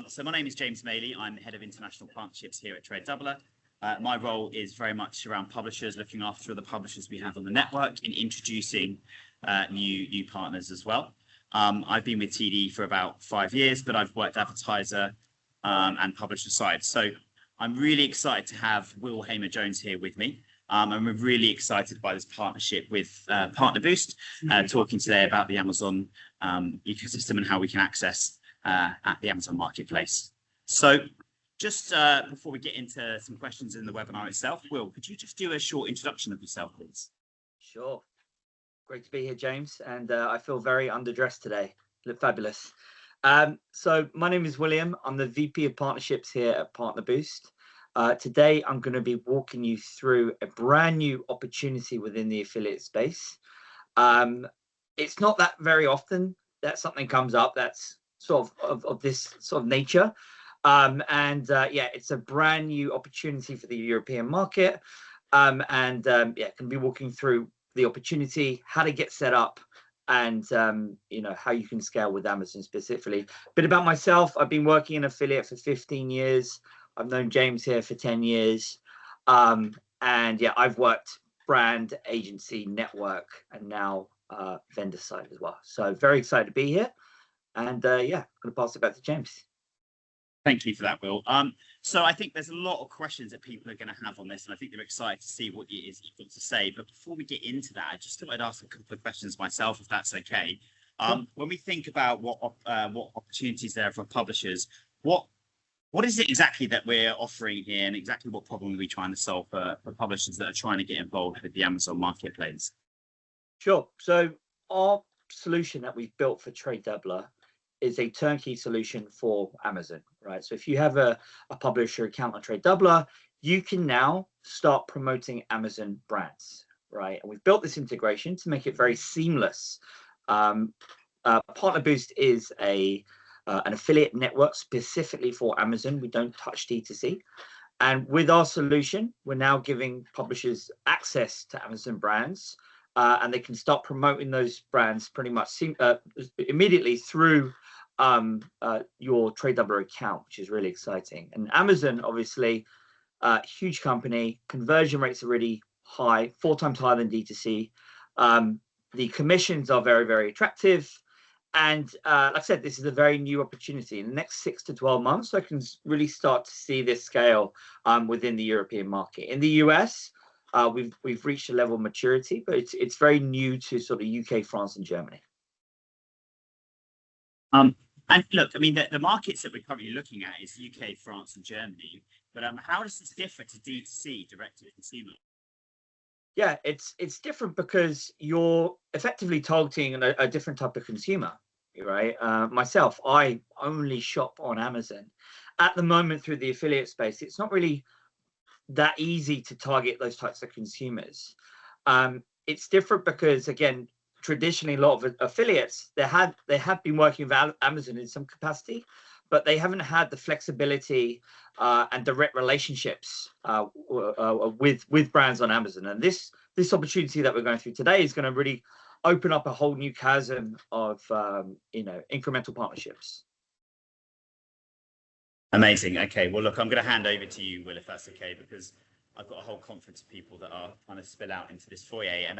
So my name is James Maley. I'm the head of international partnerships here at Tradedoubler. My role is very much around publishers, looking after the publishers we have on the network and introducing new partners as well. I've been with TD for about 5 years, but I've worked advertiser and publisher side. So I'm really excited to have Will Hamer-Jones here with me. And we're really excited by this partnership with PartnerBoost, talking today about the Amazon ecosystem and how we can access at the Amazon marketplace. So just before we get into some questions in the webinar itself, Will, could you just do a short introduction of yourself, please? Sure. Great to be here, James. And I feel very underdressed today. Look fabulous. So my name is William. I'm the VP of Partnerships here at PartnerBoost. Today, I'm going to be walking you through a brand new opportunity within the affiliate space. It's not that very often that something comes up that's sort of this sort of nature. Yeah, it's a brand new opportunity for the European market. Yeah, going to be walking through the opportunity, how to get set up, and how you can scale with Amazon specifically. A bit about myself: I've been working in affiliate for 15 years. I've known James here for 10 years. Yeah, I've worked brand, agency, network, and now vendor side as well. So very excited to be here. Yeah, I'm going to pass it back to James. Thank you for that, Will. So I think there's a lot of questions that people are going to have on this, and I think they're excited to see what it is you've got to say. But before we get into that, I just thought I'd ask a couple of questions myself, if that's okay. When we think about what opportunities there are for publishers, what is it exactly that we're offering here, and exactly what problem are we trying to solve for publishers that are trying to get involved with the Amazon marketplace? Sure. So our solution that we've built for Tradedoubler is a turnkey solution for Amazon, right? So if you have a publisher account on Tradedoubler, you can now start promoting Amazon brands, right? And we've built this integration to make it very seamless. PartnerBoost is an affiliate network specifically for Amazon. We don't touch D2C. And with our solution, we're now giving publishers access to Amazon brands, and they can start promoting those brands pretty much immediately through your Tradedoubler account, which is really exciting. And Amazon, obviously, huge company, conversion rates are really high, 4 times higher than D2C. The commissions are very, very attractive. And like I said, this is a very new opportunity. In the next 6 to 12 months, I can really start to see this scale within the European market. In the US, we've reached a level of maturity, but it's very new to sort of UK, France, and Germany. And look, I mean, the markets that we're currently looking at is UK, France, and Germany. But how does this differ to D2C, direct to consumer? Yeah, it's different because you're effectively targeting a different type of consumer, right? Myself, I only shop on Amazon. At the moment, through the affiliate space, it's not really that easy to target those types of consumers. It's different because, again, traditionally, a lot of affiliates, they have been working with Amazon in some capacity, but they haven't had the flexibility and direct relationships with brands on Amazon. And this opportunity that we're going through today is going to really open up a whole new chasm of incremental partnerships. Amazing. Okay, well, look, I'm going to hand over to you, Will, if that's okay, because I've got a whole conference of people that are trying to spill out into this foyer, and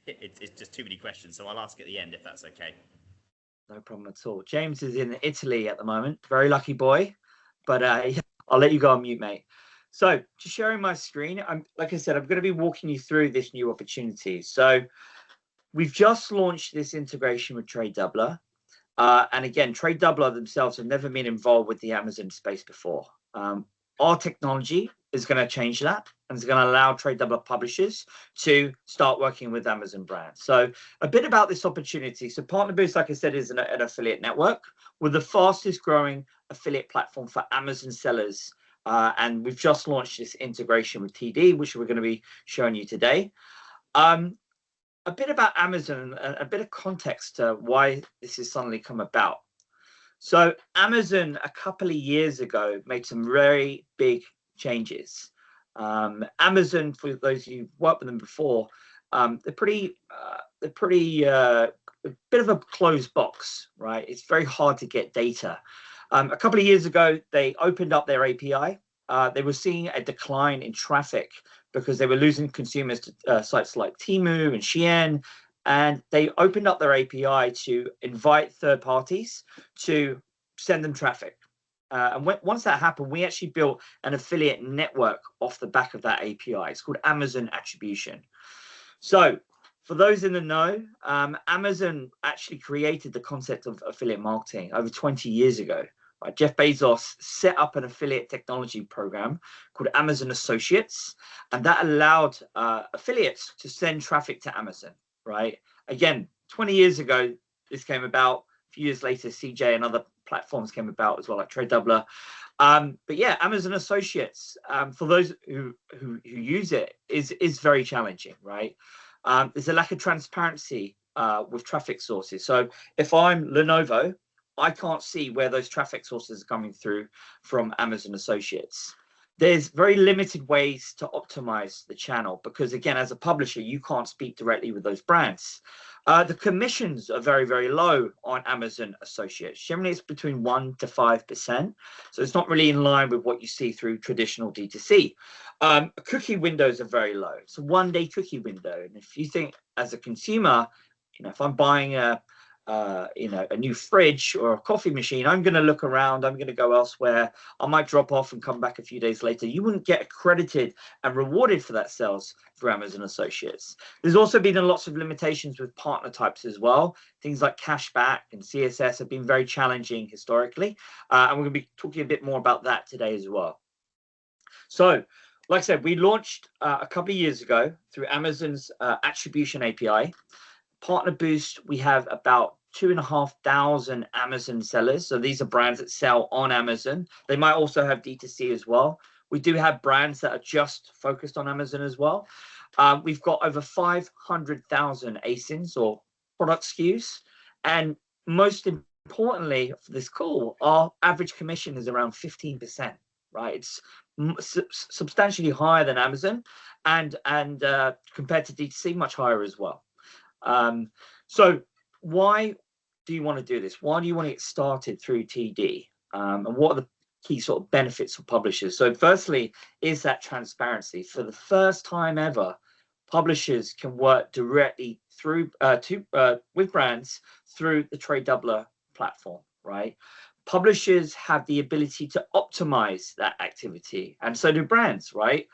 it's just too many questions. So I'll ask at the end if that's okay. No problem at all. James is in Italy at the moment. Very lucky boy. But I'll let you go on mute, mate. So just sharing my screen, like I said, I'm going to be walking you through this new opportunity. So we've just launched this integration with Tradedoubler. And again, Tradedoubler themselves have never been involved with the Amazon space before. Our technology is going to change that, and it's going to allow Tradedoubler publishers to start working with Amazon brands. So a bit about this opportunity. So PartnerBoost, like I said, is an affiliate network. We're the fastest growing affiliate platform for Amazon sellers. And we've just launched this integration with TD, which we're going to be showing you today. A bit about Amazon, a bit of context to why this has suddenly come about. So Amazon, a couple of years ago, made some very big changes. Amazon, for those of you who've worked with them before, they're pretty a bit of a closed box, right? It's very hard to get data. A couple of years ago, they opened up their API. They were seeing a decline in traffic because they were losing consumers to sites like Temu and Shein, and they opened up their API to invite third parties to send them traffic. And once that happened, we actually built an affiliate network off the back of that API. It's called Amazon Attribution. So for those in the know, Amazon actually created the concept of affiliate marketing over 20 years ago. Right? Jeff Bezos set up an affiliate technology program called Amazon Associates, and that allowed affiliates to send traffic to Amazon. Right? Again, 20 years ago, this came about. A few years later, CJ and other platforms came about as well, like Tradedoubler. But yeah, Amazon Associates, for those who use it, is very challenging, right? There's a lack of transparency with traffic sources. So if I'm Lenovo, I can't see where those traffic sources are coming through from Amazon Associates. There's very limited ways to optimize the channel because, again, as a publisher, you can't speak directly with those brands. The commissions are very, very low on Amazon Associates. Generally, it's between 1% to 5%. So it's not really in line with what you see through traditional D2C. Cookie windows are very low. It's a one-day cookie window. And if you think as a consumer, if I'm buying a new fridge or a coffee machine, I'm going to look around, I'm going to go elsewhere, I might drop off and come back a few days later. You wouldn't get accredited and rewarded for that sales through Amazon Associates. There's also been lots of limitations with partner types as well. Things like cashback and CSS have been very challenging historically, and we're going to be talking a bit more about that today as well. So like I said, we launched a couple of years ago through Amazon's attribution API. PartnerBoost, we have about 2,500 Amazon sellers. So these are brands that sell on Amazon. They might also have D2C as well. We do have brands that are just focused on Amazon as well. We've got over 500,000 ASINs or product SKUs. And most importantly for this call, our average commission is around 15%, right? It's substantially higher than Amazon and compared to D2C, much higher as well. So why do you want to do this? Why do you want to get started through TD? And what are the key sort of benefits for publishers? So firstly, is that transparency. For the first time ever, publishers can work directly through with brands through the Tradedoubler platform, right? Publishers have the ability to optimize that activity, and so do brands, right?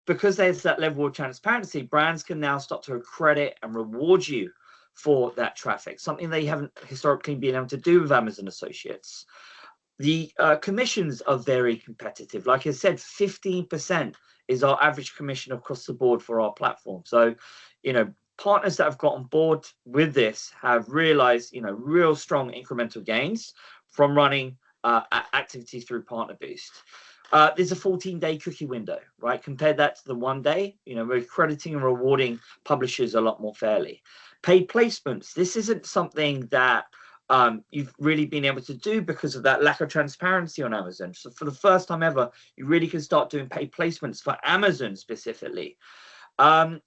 Because there's that level of transparency, brands can now start to accredit and reward you for that traffic, something they haven't historically been able to do with Amazon Associates. The commissions are very competitive. Like I said, 15% is our average commission across the board for our platform. So, partners that have got on board with this have realized, real strong incremental gains from running activity through PartnerBoost. There's a 14-day cookie window, right? Compare that to the 1 day. We're crediting and rewarding publishers a lot more fairly. Paid placements. This isn't something that you've really been able to do because of that lack of transparency on Amazon. So for the first time ever, you really can start doing paid placements for Amazon specifically. And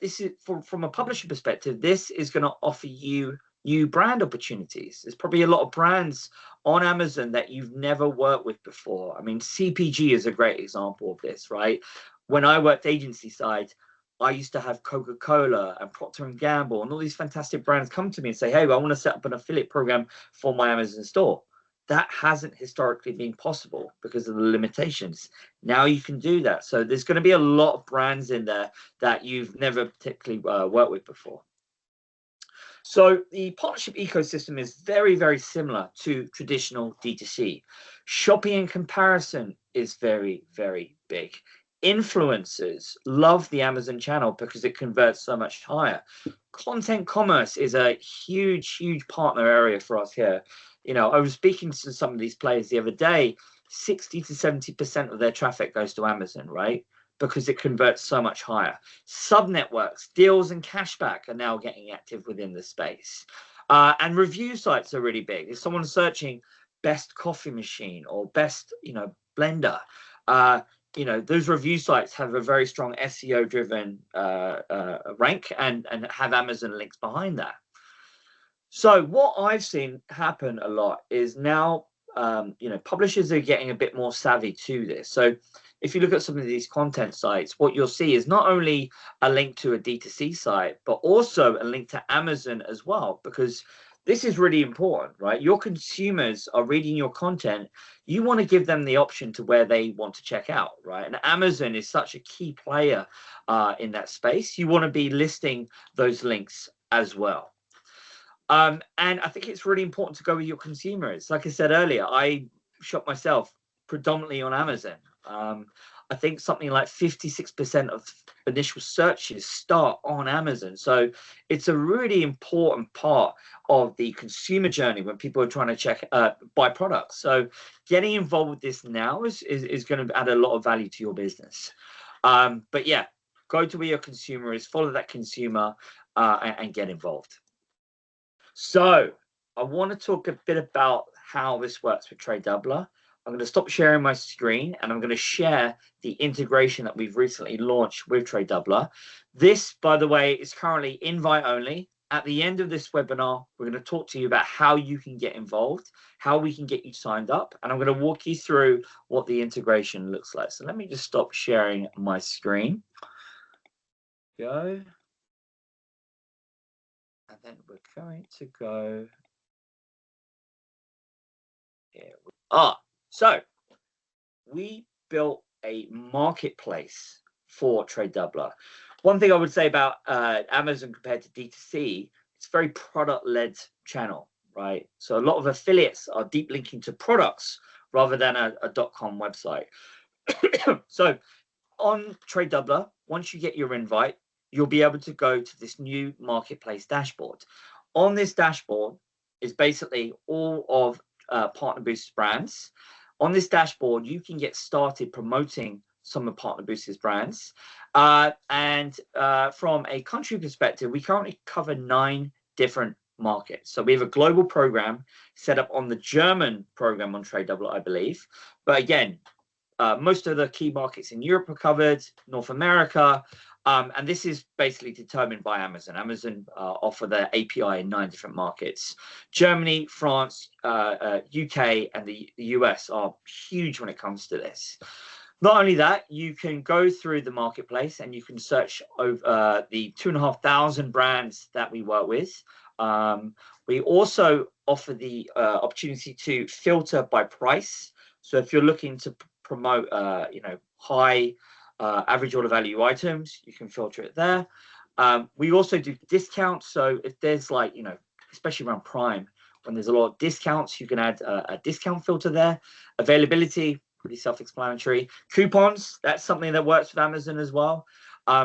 this is from a publisher perspective, this is going to offer you new brand opportunities. There's probably a lot of brands on Amazon that you've never worked with before. I mean, CPG is a great example of this, right? When I worked agency side, I used to have Coca-Cola and Procter & Gamble and all these fantastic brands come to me and say, hey, I want to set up an affiliate program for my Amazon store. That hasn't historically been possible because of the limitations. Now you can do that. So there's going to be a lot of brands in there that you've never particularly worked with before. So the partnership ecosystem is very, very similar to traditional D2C. Shopping and comparison is very, very big. Influencers love the Amazon channel because it converts so much higher. Content commerce is a huge, huge partner area for us here. I was speaking to some of these players the other day, 60 to 70% of their traffic goes to Amazon, right? Because it converts so much higher. Sub-networks, deals and cashback are now getting active within the space. And review sites are really big. If someone's searching best coffee machine or best, blender, those review sites have a very strong SEO-driven rank and have Amazon links behind that. So what I've seen happen a lot is now, publishers are getting a bit more savvy to this. So if you look at some of these content sites, what you'll see is not only a link to a D2C site, but also a link to Amazon as well, because this is really important, right? Your consumers are reading your content. You want to give them the option to where they want to check out, right? And Amazon is such a key player in that space. You want to be listing those links as well. And I think it's really important to go with your consumers. Like I said earlier, I shop myself predominantly on Amazon. I think something like 56% of initial searches start on Amazon. So it's a really important part of the consumer journey when people are trying to buy products. So getting involved with this now is going to add a lot of value to your business. But yeah, go to where your consumer is, follow that consumer, and get involved. So I want to talk a bit about how this works with Tradedoubler. I'm going to stop sharing my screen and I'm going to share the integration that we've recently launched with Tradedoubler. This, by the way, is currently invite only. At the end of this webinar, we're going to talk to you about how you can get involved, how we can get you signed up, and I'm going to walk you through what the integration looks like. So let me just stop sharing my screen. Go. And then we're going to go here. So we built a marketplace for Tradedoubler. One thing I would say about Amazon compared to D2C, it's a very product-led channel, right? So a lot of affiliates are deep linking to products rather than a .com website. So on Tradedoubler, once you get your invite, you'll be able to go to this new marketplace dashboard. On this dashboard is basically all of PartnerBoost's brands. On this dashboard, you can get started promoting some of PartnerBoost's brands. And from a country perspective, we currently cover 9 different markets. So we have a global program set up on the German program on Tradedoubler, I believe. But again, most of the key markets in Europe are covered, North America, and this is basically determined by Amazon. Amazon offer their API in 9 different markets. Germany, France, UK, and the US are huge when it comes to this. Not only that, you can go through the marketplace and you can search over the 2,500 brands that we work with. We also offer the opportunity to filter by price. So if you're looking to promote, high average order value items, you can filter it there. We also do discounts. So if there's especially around Prime, when there's a lot of discounts, you can add a discount filter there. Availability, pretty self-explanatory. Coupons, that's something that works with Amazon as well.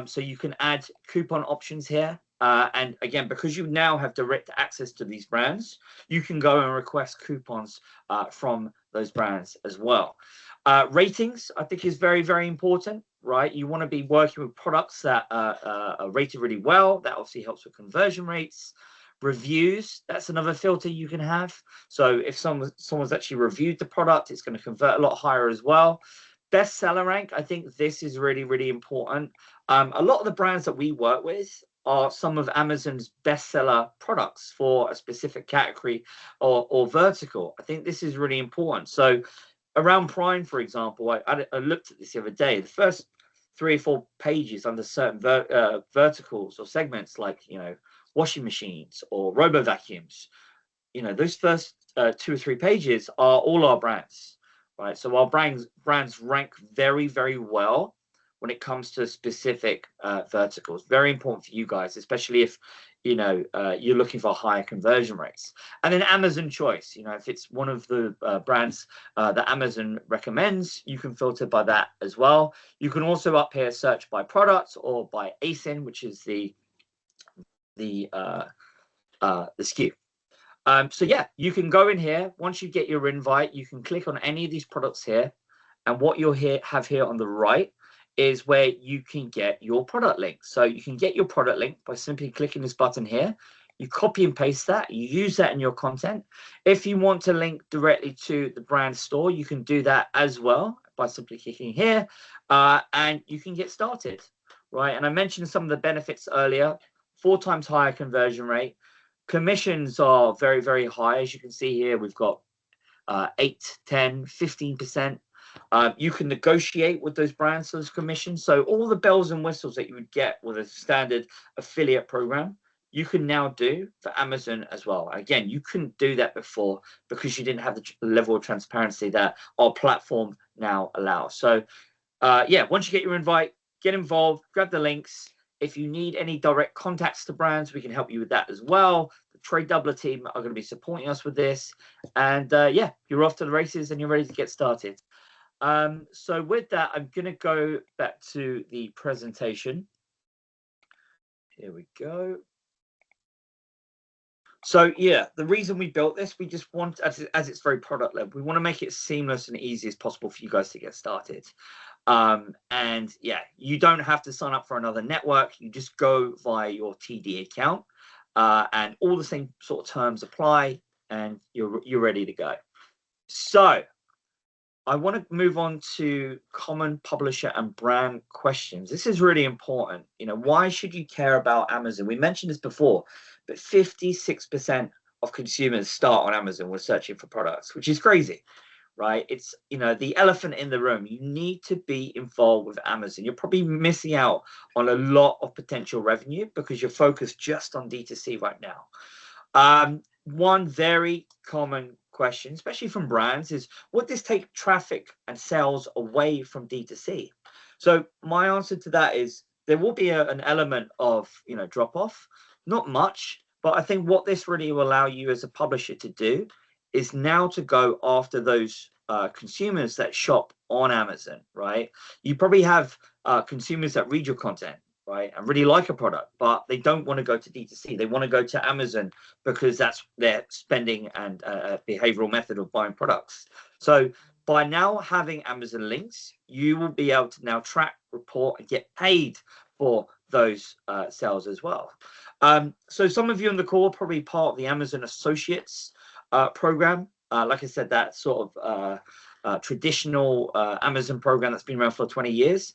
So you can add coupon options here. And again, because you now have direct access to these brands, you can go and request coupons from those brands as well. Ratings, I think, is very, very important, right? You want to be working with products that are rated really well. That obviously helps with conversion rates. Reviews, that's another filter you can have. So if someone's actually reviewed the product, it's going to convert a lot higher as well. Bestseller rank, I think this is really, really important. A lot of the brands that we work with are some of Amazon's bestseller products for a specific category or vertical. I think this is really important. So around Prime, for example, I looked at this the other day. The first 3 or 4 pages under certain verticals or segments, like washing machines or robo vacuums, those first 2 or 3 pages are all our brands, right? So our brands rank very, very well when it comes to specific verticals. Very important for you guys, especially if you're looking for higher conversion rates. And then Amazon choice, if it's one of the brands that Amazon recommends, you can filter by that as well. You can also up here search by product or by ASIN, which is the SKU. So yeah, you can go in here. Once you get your invite, you can click on any of these products here, and what you'll have here on the right is where you can get your product link. So you can get your product link by simply clicking this button here. You copy and paste that, you use that in your content. If you want to link directly to the brand store, you can do that as well by simply clicking here, and you can get started, right? And I mentioned some of the benefits earlier. 4 times higher conversion rate, Commissions are very, very high. As you can see here, we've got 8, 10, 15%. You can negotiate with those brands, those commissions. So all the bells and whistles that you would get with a standard affiliate program, you can now do for Amazon as well. Again, you couldn't do that before because you didn't have the level of transparency that our platform now allows. So yeah, once you get your invite, get involved, grab the links. If you need any direct contacts to brands, we can help you with that as well. The Tradedoubler team are going to be supporting us with this. And yeah, you're off to the races and you're ready to get started. So with that, I'm going to go back to the presentation. Here we go. So yeah, the reason we built this, we just want, as it's very product led, we want to make it seamless and easy as possible for you guys to get started. And yeah, you don't have to sign up for another network. You just go via your TD account, and all the same sort of terms apply, and you're ready to go. So I want to move on to common publisher and brand questions. This is really important. You know, why should you care about Amazon? We mentioned this before, but 56% of consumers start on Amazon when searching for products, which is crazy, right? It's, you know, the elephant in the room. You need to be involved with Amazon. You're probably missing out on a lot of potential revenue because you're focused just on D2C right now. One very common question, especially from brands, is would this take traffic and sales away from D2C? So my answer to that is there will be an element of, you know, drop off, not much, but I think what this really will allow you as a publisher to do is now to go after those consumers that shop on Amazon, right? You probably have consumers that read your content, right, and really like a product, but they don't want to go to D2C. They want to go to Amazon because that's their spending and behavioral method of buying products. So by now having Amazon links, you will be able to now track, report, and get paid for those sales as well. So some of you on the call are probably part of the Amazon Associates program. Like I said, that sort of traditional Amazon program that's been around for 20 years.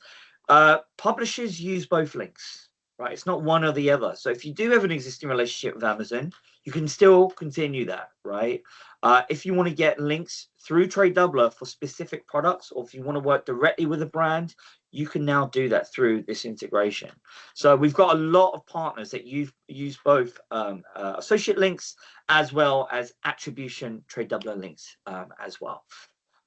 Publishers use both links, right? It's not one or the other. So if you do have an existing relationship with Amazon, you can still continue that, right? If you want to get links through Tradedoubler for specific products, or if you want to work directly with a brand, you can now do that through this integration. So we've got a lot of partners that use both associate links as well as attribution Tradedoubler links as well.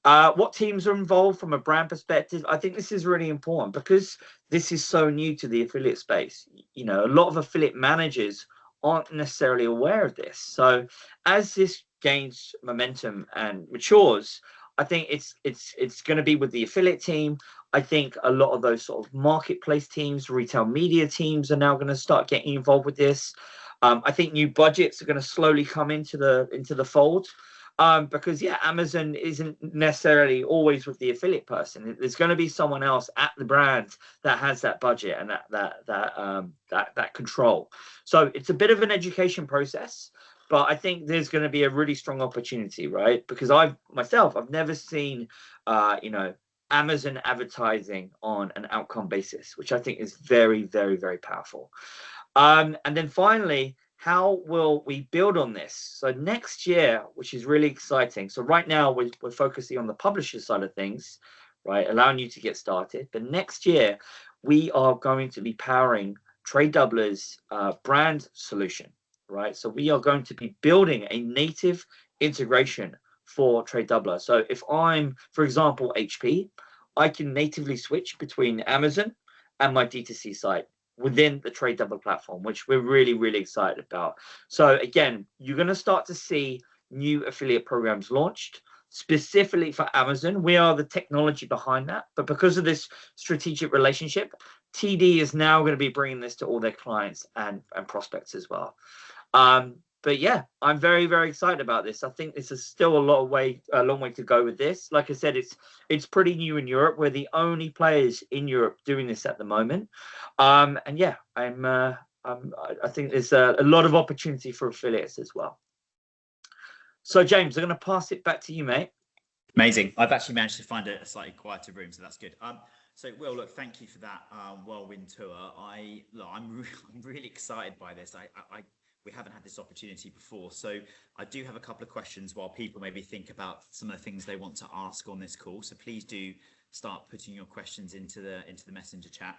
What teams are involved from a brand perspective? I think this is really important because this is so new to the affiliate space. You know, a lot of affiliate managers aren't necessarily aware of this. So as this gains momentum and matures, I think it's going to be with the affiliate team. I think a lot of those sort of marketplace teams, retail media teams are now going to start getting involved with this. I think new budgets are going to slowly come into the fold. Because yeah, Amazon isn't necessarily always with the affiliate person. There's going to be someone else at the brand that has that budget and that control. So it's a bit of an education process, but I think there's going to be a really strong opportunity, right? Because I've never seen, you know, Amazon advertising on an outcome basis, which I think is very, very, very powerful. And then finally, how will we build on this? So next year, which is really exciting. So right now we're focusing on the publisher side of things, right? Allowing you to get started. But next year, we are going to be powering Tradedoubler's brand solution, right? So we are going to be building a native integration for Tradedoubler. So if I'm, for example, HP, I can natively switch between Amazon and my D2C site within the Tradedoubler platform, which we're really, really excited about. So again, you're going to start to see new affiliate programs launched specifically for Amazon. We are the technology behind that, but because of this strategic relationship, TD is now going to be bringing this to all their clients and prospects as well. But yeah, I'm very, very excited about this. I think this is still a long way to go with this. Like I said, it's pretty new in Europe. We're the only players in Europe doing this at the moment. And yeah, I think there's a lot of opportunity for affiliates as well. So James, I'm going to pass it back to you, mate. Amazing. I've actually managed to find a slightly quieter room, so that's good. So Will, look, thank you for that whirlwind tour. I'm really excited by this. we haven't had this opportunity before. So I do have a couple of questions while people maybe think about some of the things they want to ask on this call. So please do start putting your questions into the messenger chat.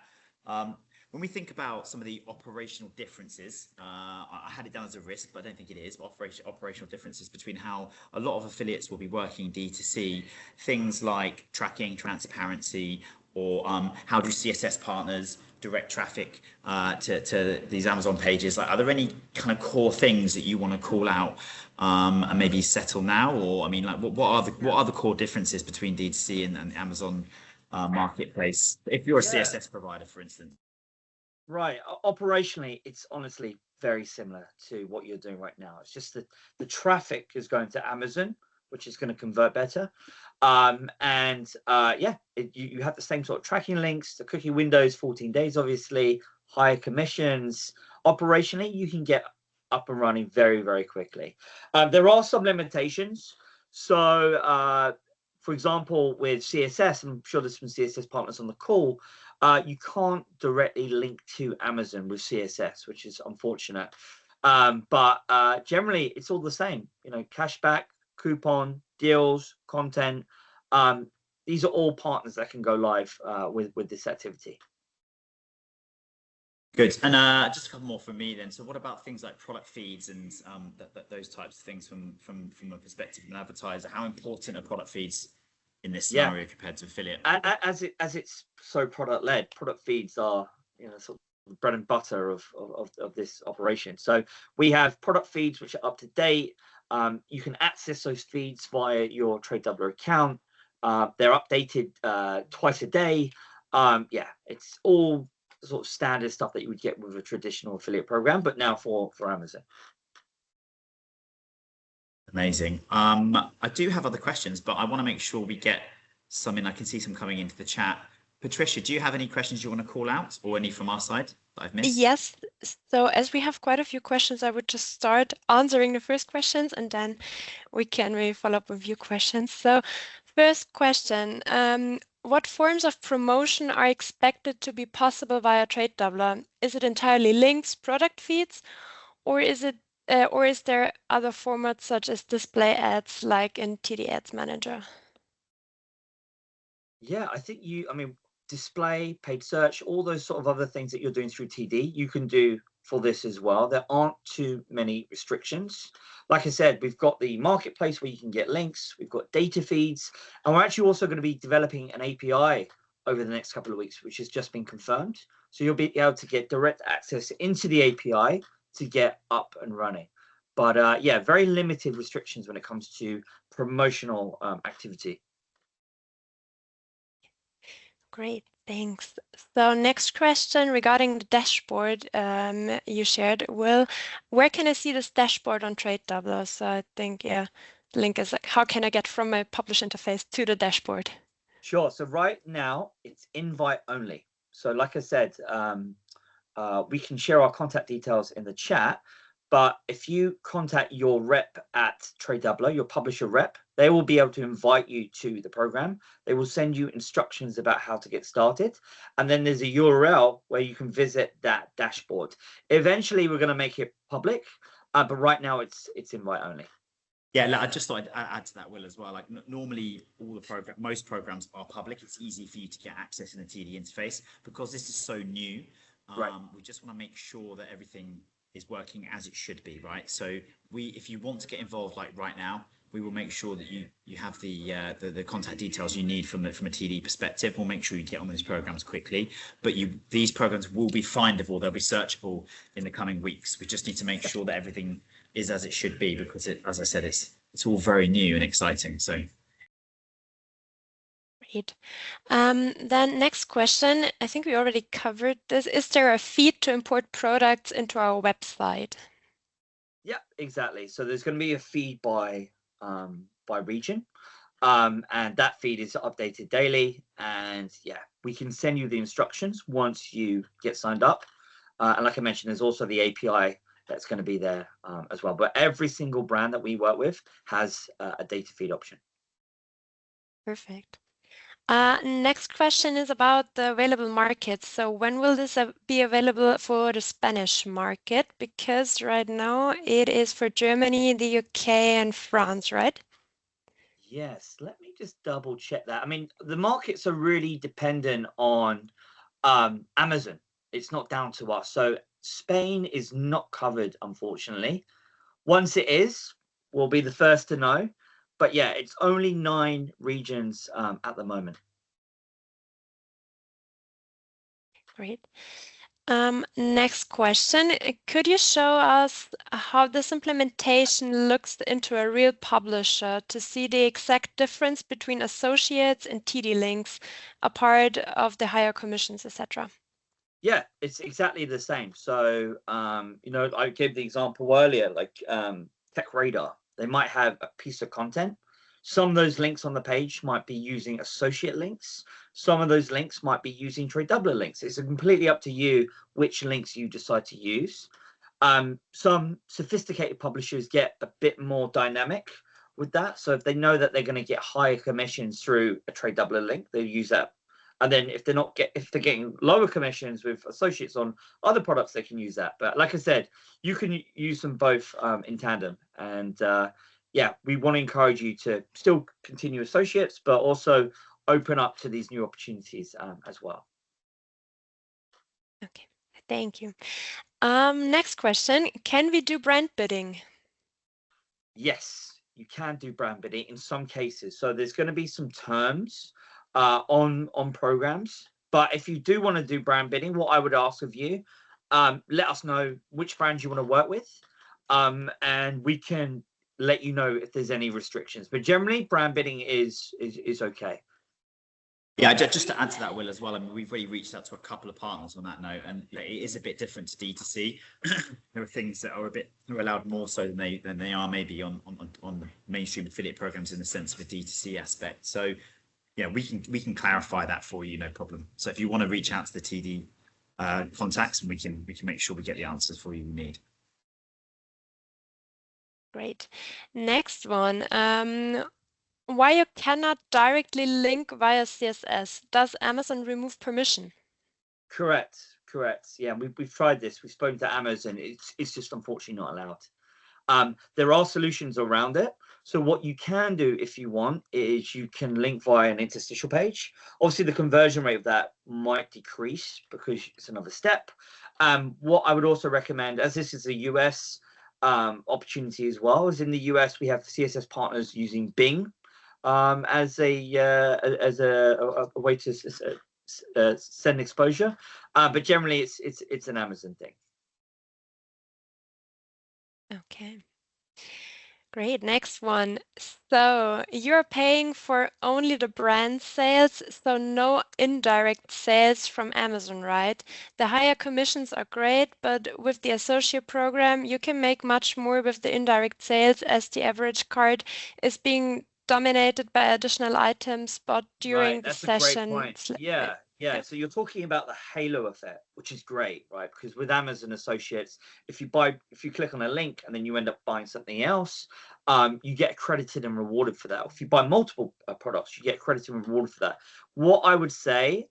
When we think about some of the operational differences, I had it down as a risk, but I don't think it is. Operational differences between how a lot of affiliates will be working D2C, things like tracking, transparency, or how do CSS partners direct traffic to these Amazon pages? Like, are there any kind of core things that you want to call out and maybe settle now? Or I mean, like, what are the core differences between D2C and Amazon marketplace if you're a CSS provider, for instance? Right. Operationally, it's honestly very similar to what you're doing right now. It's just that the traffic is going to Amazon, which is going to convert better. You have the same sort of tracking links, the cookie windows, 14 days, obviously, higher commissions. Operationally, you can get up and running very, very quickly. There are some limitations. So, for example, with CSS, I'm sure there's some CSS partners on the call, you can't directly link to Amazon with CSS, which is unfortunate. But generally, it's all the same. You know, cashback, coupon, deals, content. These are all partners that can go live with this activity. Good. And just a couple more from me then. So what about things like product feeds and those types of things from a perspective of an advertiser? How important are product feeds in this scenario compared to affiliate? As it's so product led, product feeds are, you know, sort of bread and butter of this operation. So we have product feeds which are up to date. You can access those feeds via your Tradedoubler account. They're updated twice a day. It's all sort of standard stuff that you would get with a traditional affiliate program, but now for Amazon. Amazing. I do have other questions, but I want to make sure we get some in. I can see some coming into the chat. Patricia, do you have any questions you want to call out, or any from our side that I've missed? Yes. So as we have quite a few questions, I would just start answering the first questions, and then we can maybe follow up with a few questions. So first question, what forms of promotion are expected to be possible via Tradedoubler? Is it entirely links, product feeds, or is there other formats such as display ads like in TD Ads Manager? Yeah, I think display, paid search, all those sort of other things that you're doing through TD, you can do for this as well. There aren't too many restrictions. Like I said, we've got the marketplace where you can get links, we've got data feeds, and we're actually also going to be developing an API over the next couple of weeks, which has just been confirmed. So you'll be able to get direct access into the API to get up and running. But very limited restrictions when it comes to promotional activity. Great, thanks. So next question regarding the dashboard you shared, Will, where can I see this dashboard on Tradedoubler? So I think, the link is like, how can I get from my publish interface to the dashboard? Sure. So right now it's invite only. So like I said, we can share our contact details in the chat, but if you contact your rep at Tradedoubler, your publisher rep, they will be able to invite you to the program. They will send you instructions about how to get started. And then there's a URL where you can visit that dashboard. Eventually, we're going to make it public, but right now it's invite only. Yeah, I just thought I'd add to that, Will, as well. Like normally, most programs are public. It's easy for you to get access in the TD interface. Because this is so new, we just want to make sure that everything is working as it should be, right? So if you want to get involved, like right now, we will make sure that you have the contact details you need from a TD perspective. We'll make sure you get on those programs quickly. But these programs will be findable. They'll be searchable in the coming weeks. We just need to make sure that everything is as it should be, because as I said, it's all very new and exciting. So. Great. Then next question, I think we already covered this. Is there a feed to import products into our website? Yeah, exactly. So there's going to be a feed by region, and that feed is updated daily. And yeah, we can send you the instructions once you get signed up. And like I mentioned, there's also the API that's going to be there as well. But every single brand that we work with has a data feed option. Perfect. Next question is about the available markets. So when will this be available for the Spanish market? Because right now it is for Germany, the UK, and France, right? Yes, let me just double check that. I mean, the markets are really dependent on Amazon. It's not down to us. So Spain is not covered, unfortunately. Once it is, we'll be the first to know. But yeah, it's only 9 regions at the moment. Great. Next question. Could you show us how this implementation looks into a real publisher to see the exact difference between associates and TD links, apart of the higher commissions, etc.? Yeah, it's exactly the same. So, you know, I gave the example earlier, like Tech Radar. They might have a piece of content. Some of those links on the page might be using associate links. Some of those links might be using Tradedoubler links. It's completely up to you which links you decide to use. Some sophisticated publishers get a bit more dynamic with that. So if they know that they're going to get higher commissions through a Tradedoubler link, they use that. And then if they're getting lower commissions with associates on other products, they can use that. But like I said, you can use them both in tandem. And yeah, we want to encourage you to still continue associates, but also open up to these new opportunities as well. Okay, thank you. Next question. Can we do brand bidding? Yes, you can do brand bidding in some cases. So there's going to be some terms on programs. But if you do want to do brand bidding, what I would ask of you, let us know which brands you want to work with, and we can let you know if there's any restrictions. But generally, brand bidding is okay. Yeah, just to add to that, Will, as well, I mean, we've already reached out to a couple of partners on that note, and it is a bit different to D2C. There are things that are allowed more so than they are maybe on mainstream affiliate programs in the sense of a D2C aspect. So yeah, we can clarify that for you, no problem. So if you want to reach out to the TD contacts, and we can make sure we get the answers for you need. Great. Next one. Why you cannot directly link via CSS? Does Amazon remove permission? Correct. Yeah, we've tried this. We've spoken to Amazon. It's just unfortunately not allowed. There are solutions around it. So what you can do if you want is you can link via an interstitial page. Obviously, the conversion rate of that might decrease because it's another step. What I would also recommend, as this is a US opportunity as well, is in the US we have CSS partners using Bing as a way to send exposure, but generally it's an Amazon thing. Okay. Great. Next one. So you're paying for only the brand sales, so no indirect sales from Amazon, right? The higher commissions are great, but with the associate program, you can make much more with the indirect sales as the average cart is being dominated by additional items bought during the session. Great point. Yeah. So you're talking about the halo effect, which is great, right? Because with Amazon Associates, if you click on a link and then you end up buying something else, you get accredited and rewarded for that. If you buy multiple products, you get accredited and rewarded for that. What I would say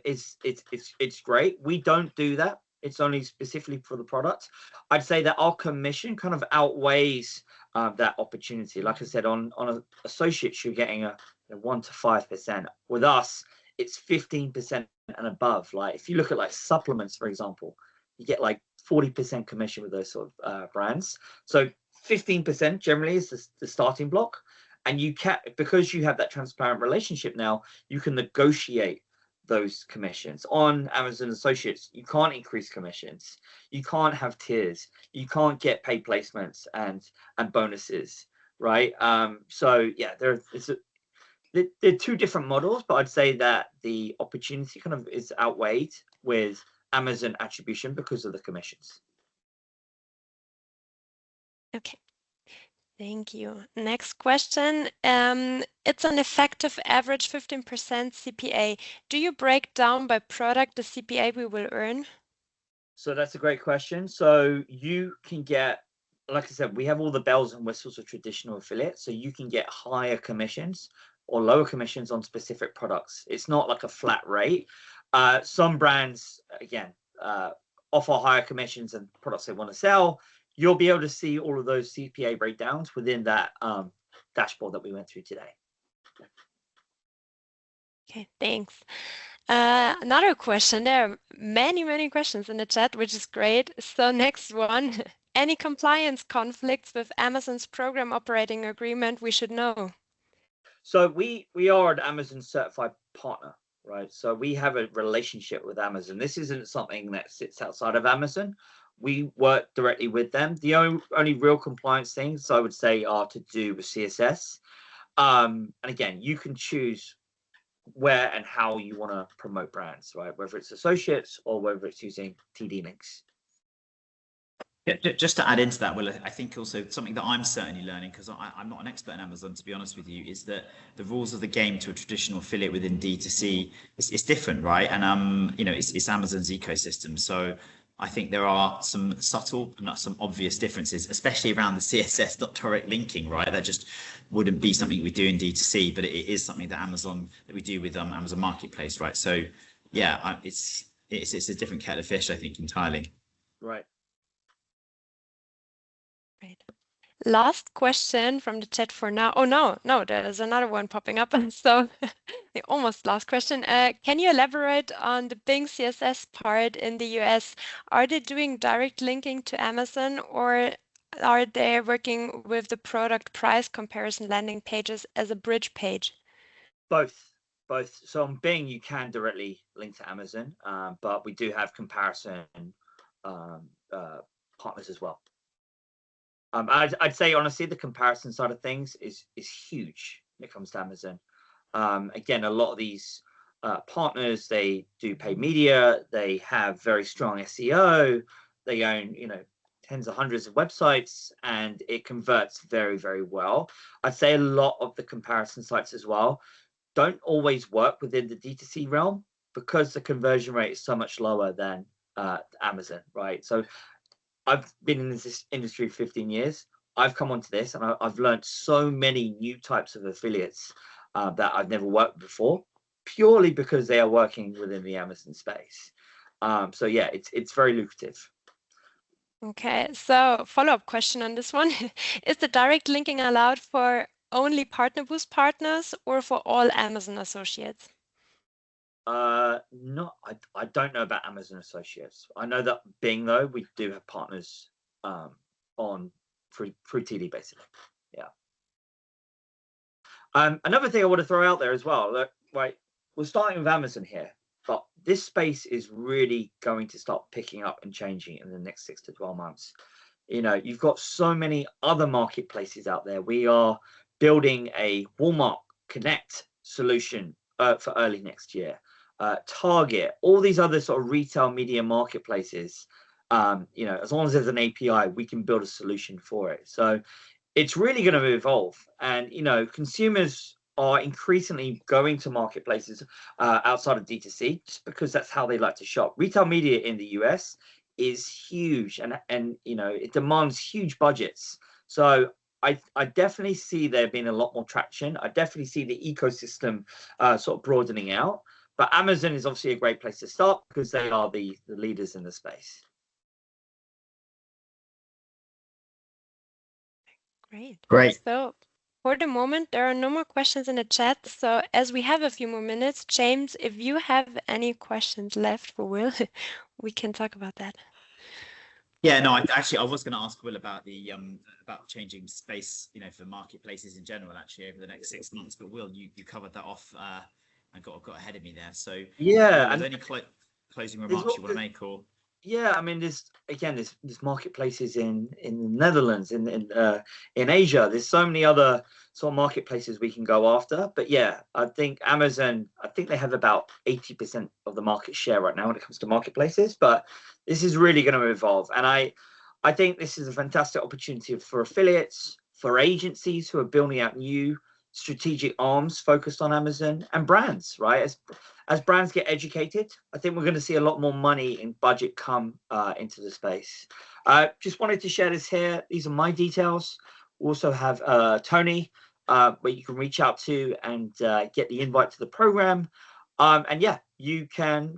is it's great. We don't do that. It's only specifically for the product. I'd say that our commission kind of outweighs that opportunity. Like I said, on associates, you're getting a 1 to 5%. With us, it's 15% and above. Like if you look at like supplements, for example, you get like 40% commission with those sort of brands. So 15% generally is the starting block. And you can, because you have that transparent relationship now, you can negotiate those commissions. On Amazon Associates, you can't increase commissions, you can't have tiers, you can't get paid placements and bonuses, right? So yeah, they're two different models, but I'd say that the opportunity kind of is outweighed with Amazon attribution because of the commissions. Okay. Thank you. Next question. It's an effective average 15% CPA. Do you break down by product the CPA we will earn? So that's a great question. So you can get, like I said, we have all the bells and whistles of traditional affiliate. So you can get higher commissions or lower commissions on specific products. It's not like a flat rate. Some brands, again, offer higher commissions and products they want to sell. You'll be able to see all of those CPA breakdowns within that dashboard that we went through today. Okay, thanks. Another question. There are many questions in the chat, which is great. So next one, any compliance conflicts with Amazon's program operating agreement we should know? So we are an Amazon certified partner, right? So we have a relationship with Amazon. This isn't something that sits outside of Amazon. We work directly with them. The only real compliance things I would say are to do with CSS. And again, you can choose where and how you want to promote brands, right? Whether it's associates or whether it's using TD links. Yeah, just to add into that, Will, I think also something that I'm certainly learning, because I'm not an expert in Amazon, to be honest with you, is that the rules of the game to a traditional affiliate within D2C is different, right? And you know, it's Amazon's ecosystem. So I think there are some subtle, not some obvious differences, especially around the CSS direct linking, right? That just wouldn't be something we do in D2C, but it is something that we do with Amazon Marketplace, right? So yeah, it's a different kettle of fish, I think, entirely. Right. Great. Last question from the chat for now. Oh, no, there's another one popping up. So the almost last question. Can you elaborate on the Bing CSS part in the US? Are they doing direct linking to Amazon, or are they working with the product price comparison landing pages as a bridge page? Both. So on Bing, you can directly link to Amazon, but we do have comparison partners as well. I'd say honestly, the comparison side of things is huge when it comes to Amazon. Again, a lot of these partners, they do paid media, they have very strong SEO, they own, you know, tens of hundreds of websites, and it converts very well. I'd say a lot of the comparison sites as well don't always work within the D2C realm because the conversion rate is so much lower than Amazon, right? So I've been in this industry 15 years. I've come onto this and I've learned so many new types of affiliates that I've never worked before, purely because they are working within the Amazon space. So yeah, it's very lucrative. Okay, so follow-up question on this one. Is the direct linking allowed for only PartnerBoost partners or for all Amazon associates? No, I don't know about Amazon associates. I know that Bing, though, we do have partners on through TD, basically. Yeah. Another thing I want to throw out there as well, look, right, we're starting with Amazon here, but this space is really going to start picking up and changing in the next 6 to 12 months. You know, you've got so many other marketplaces out there. We are building a Walmart Connect solution for early next year. Target, all these other sort of retail media marketplaces, you know, as long as there's an API, we can build a solution for it. So it's really going to evolve. And, you know, consumers are increasingly going to marketplaces outside of D2C just because that's how they like to shop. Retail media in the US is huge and you know, it demands huge budgets. So I definitely see there being a lot more traction. I definitely see the ecosystem sort of broadening out. But Amazon is obviously a great place to start because they are the leaders in the space. Great. So for the moment, there are no more questions in the chat. So as we have a few more minutes, James, if you have any questions left for Will, we can talk about that. Yeah, no, I was going to ask Will about the about changing space, you know, for marketplaces in general, actually, over the next 6 months. But Will, you covered that off and got ahead of me there. So yeah, are there any closing remarks you want to make, or? Yeah, I mean, there's marketplaces in the Netherlands, in Asia. There's so many other sort of marketplaces we can go after. But yeah, I think Amazon, I think they have about 80% of the market share right now when it comes to marketplaces. But this is really going to evolve, and I think this is a fantastic opportunity for affiliates, for agencies who are building out new strategic arms focused on Amazon, and brands, right? As brands get educated, I think we're going to see a lot more money in budget come into the space. Just wanted to share this here. These are my details. We also have Tony where you can reach out to and get the invite to the program. And yeah, you can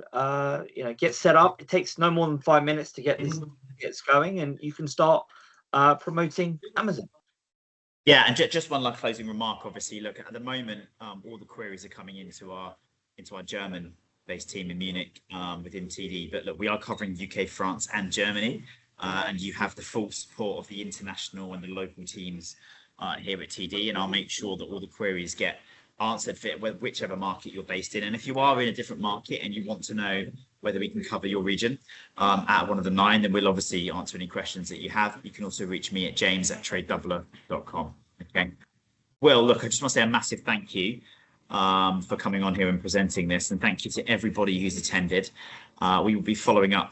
get set up. It takes no more than 5 minutes to get this going, and you can start promoting Amazon. Yeah, and just one last closing remark. Obviously, look, at the moment, all the queries are coming into our German-based team in Munich within TD. But look, we are covering UK, France, and Germany, and you have the full support of the international and the local teams here at TD. And I'll make sure that all the queries get answered for whichever market you're based in. And if you are in a different market and you want to know whether we can cover your region at one of the 9, then we'll obviously answer any questions that you have. You can also reach me at james@tradedoubler.com. Okay. Well, look, I just want to say a massive thank you for coming on here and presenting this, and thank you to everybody who's attended. We will be following up